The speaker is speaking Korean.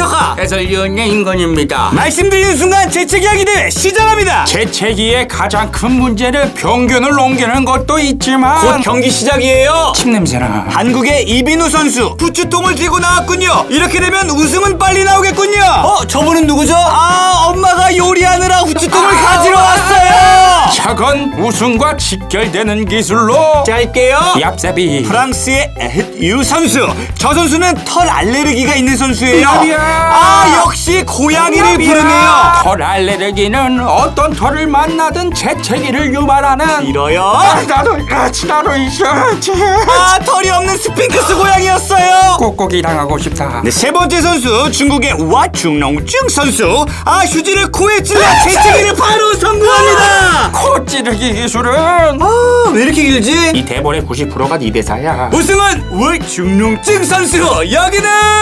분석가 해설위원의 임건입니다. 말씀드리는 순간 재채기하기 대회 시작합니다. 재채기의 가장 큰 문제는 평균을 넘기는 것도 있지만 곧 경기 시작이에요. 침 냄새나. 한국의 이빈우 선수 후추통을 들고 나왔군요. 이렇게 되면 웃음은 빨리 나오겠군요. 저분은 누구죠? 엄마가 요리하느라 후추통을 가지러 왔어요. 작은 웃음과 직결되는 기술로 짧게요. 얍삽이. 프랑스의 에헷유 선수. 저 선수는 털 알레르기가 있는 선수예요. 나비야. 역시 고양이를 부르네요. 털 알레르기는 어떤 털을 만나든 재채기를 유발하는. 이러요. 나도 있어야지. 털이 없는 스핑크스 고양이였어요. 꾹꾹이 당하고 싶다. 네, 세 번째 선수 중국의 와충농증 선수. 휴지를 코에 찔러 재채기를 바로 성공합니다. 코 찌르기 기술은 왜 이렇게 길지? 이 대본의 90%가 네 대사야. 우승은 와충농증 선수. 여기는